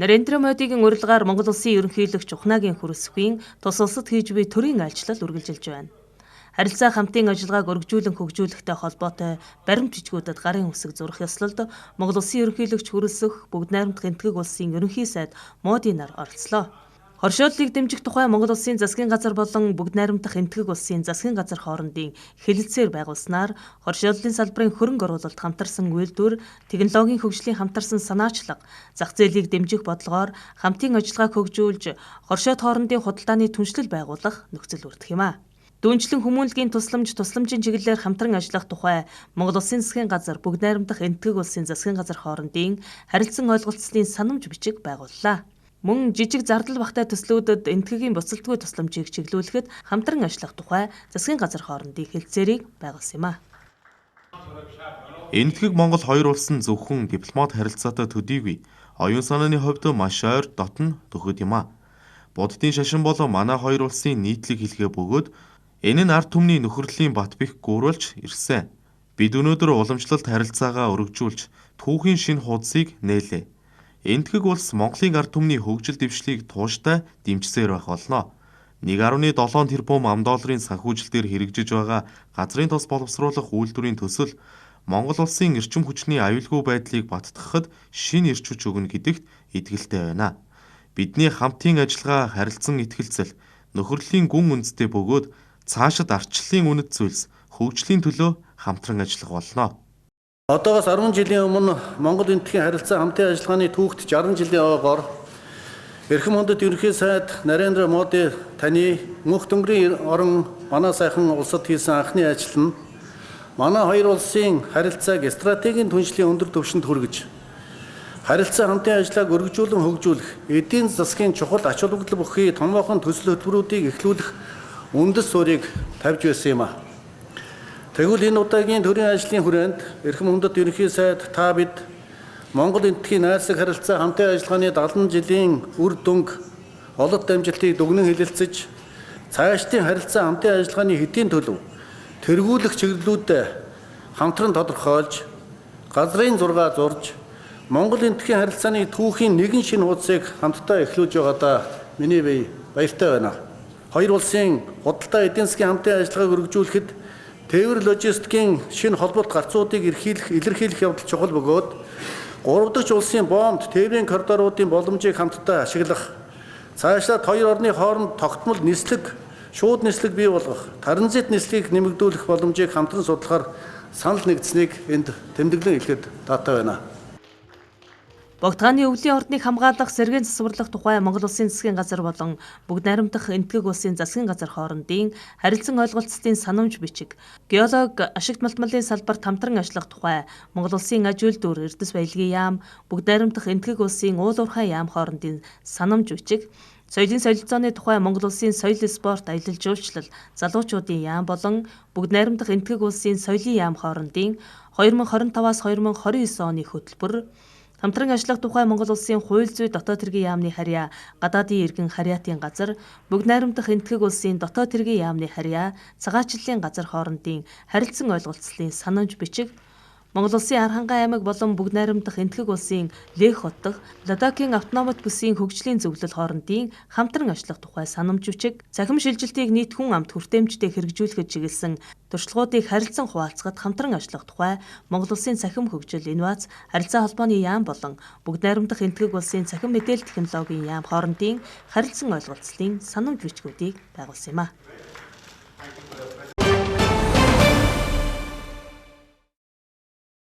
Нарендра Модигийн урилгаар Монгол Улсын ерөнхийлөгч Ухнагийн хүрэлцэхийн тус улсад хийж буй төрийн айлчлал үргэлжилж байна. Харилцаа хамтын ажиллагааг өргөжүүлэн хөгжүүлэхтэй холбоотой баримт бичгүүдэд гарын үсэг зурах ёслолд Монгол Улсын ерөнхийлөгч хүрэлцэх бүгд найрамдах энтэг улсын ерөнхий сайд Моди нар оролцлоо. Хоршоодлыг дэмжих тухай Монгол Улсын засгийн газар болон бүгд найрамдах энтэг улсын засгийн газар хоорондын хэлэлцээр байгуулснаар хоршоодлын салбарын хөрөнгө оруулалт хамтарсан үйлдвэр, технологийн хөгжлийн хамтарсан санаачлага, зах зээлийг дэмжих бодлогоор хамтын ажиллагааг хөгжүүлж, хоршоод хоорондын худалдааны түншлэл байгуулах нөхцөл бүрдэх юм а. Дүүнчлэн хүмүүнлэгийн тусламжийн чиглэлээр хамтран ажиллах тухай Монгол Улсын засгийн газар бүгд найрамдах энтэг улсын засгийн газар хоорондын харилцан ойлголцлын санамж бичиг байгууллаа. Мөн жижиг зардал багтай төслүүдэд энтгэгийн буцалтгүй тусламжийг чиглүүлэхэд хамтран ажиллах тухай засгийн газар хоорондын хэлэлцээрийг байгуулсан юм а. Энтгэг Монгол хоёр улсын зөвхөн дипломат харилцаатай төдийгүй оюун санааны хувьд маш ойр дотн төхөд юм а. Буддын шашин болон манай хоёр улсын нийтлэг хэлхээ бөгөөд энэ нь ард түмний нөхөрлөлийн бат бэх гурвалж ирсэн. Бид өнөөдөр уламжлалт харилцаагаа өргөжүүлж түүхийн шинэ хуудсыг нээлээ. Энтгэг улс Монголын ард түмний хөгжил дэвшлийг тууштай дэмжсээр байх болно. 1.7 тэрбум ам.долларын санхүүжилтээр хэрэгжиж байгаа газрын тос боловсруулах үйлдвэрийн төсөл Монгол улсын эрчим хүчний аюулгүй байдлыг баттгахад шинэ эрч хүч өгнө гэдэгт итгэлтэй байна. Бидний хамтын ажиллагаа харилцан итгэлцэл нөхөрлөлийн гүн үндэстэй бөгөөд цаашид ардчлалын үнэт зүйлс хөгжлийн төлөө хамтран ажиллах болно. Одоогоос 10 жилийн өмнө Монгол энтхийн харилцаа хамтын ажиллагааны түүхт 60 жилийн ойгоор Эрхэм хүндэт ерөнхий сайд Нарендра Моди таны мөнх дөнгөрийн орон манай сайхан улсад хийсэн анхны ажил нь манай хоёр улсын харилцааг стратегийн түншлийн өндөр түвшинд хүргэж харилцаа хамтын ажиллагааг өргөжүүлэн хөгжүүлэх, эдийн засгийн чухал ач холбогдол бүхий томоохон төсөл хөтөлбөрүүдийг эхлүүлэх үндэс суурийг тавьж байсан юм а. Тэгвэл энэ удаагийн төрийн ажлын хүрээнд Эрхэм хүндэт ерөнхий сайд та бид Монгол энтхийн найрсаг харилцаа хамтын ажиллагааны 70 жилийн үр дүнг олонт амжилтыг дүгнэн хэлэлцэж цаашдын харилцаа хамтын ажиллагааны хэдийн төлөв тэргүүлэх чиглэлүүдэд хамтран тодорхойлж газрын зураг зурж Монгол энтхийн харилцааны түүхийн нэгэн шинэ хуудсыг хамтдаа эхлүүлж байгаадаа миний бие баяртай байна. Хоёр улсын худалдаа эдийн засгийн хамтын ажиллагааг өргөжүүлэхэд тээвэр логистикийн шинэ холбоот гарцуудыг илэрхийлэх явдал чухал бөгөөд 3 дахь улсын боомт тээврийн коридоруудын боломжийг хамтдаа ашиглах, цаашлаад хоёр орны хооронд тогтмол нислэг, шууд нислэг бий болгох, транзит нислэгийг нэмэгдүүлэх боломжийг хамтран судлахаар санал нэгдсэнийг энд тэмдэглэн хэлэхэд таатай байна. Богдгааны өвлийн ордныг хамгаалах, сэргээн засварлах тухай Монгол Улсын засгийн газар болон бүгд найрамдах энтэг улсын засгийн газар хоорондын харилцан ойлголцлын санамж бичиг, геолог ашигт малтмалын салбарт хамтран ажиллах тухай Монгол Улсын аж үйлдвэр, эрдэс баялагын яам, бүгд найрамдах энтэг улсын уул уурхай яам хоорондын санамж бичиг, соёлын солилцооны тухай Монгол Улсын соёл спорт аялал жуулчлал залуучуудын яам болон бүгд найрамдах энтэг улсын соёлын яам хоорондын 2025-аас 2029 оны хөтөлбөр, хамтран ажиллах тухай Монгол Улсын хууль зүйн дотоод хэргийн яамны харьяа, гадаадын иргэн харьяатын газар, бүгд найрамдах энтэг улсын дотоод хэргийн яамны харьяа, цагаачлалын газар хоорондын харилцан ойлголцлын санамж бичиг, Монгол Улсын Архангай аймаг болон бүгд найрамдах энтэг улсын Лэх хот дахь Ладакийн автономит бүсийн хөгжлийн зөвлөл хоорондын хамтран ажиллах тухай санамж бичиг, цахим шилжилтийг нийт хүн амт хүртээмжтэй хэрэгжүүлэхэд чиглэсэн туршлагуудыг харилцан хуваалцахад хамтран ажиллах тухай Монгол Улсын цахим хөгжил, инновац, харилцаа холбооны яам болон бүгд найрамдах энтэг улсын цахим мэдээлэл технологийн яам хоорондын харилцан ойлголцлын санамж бичгүүдийг байгуулсан юм а.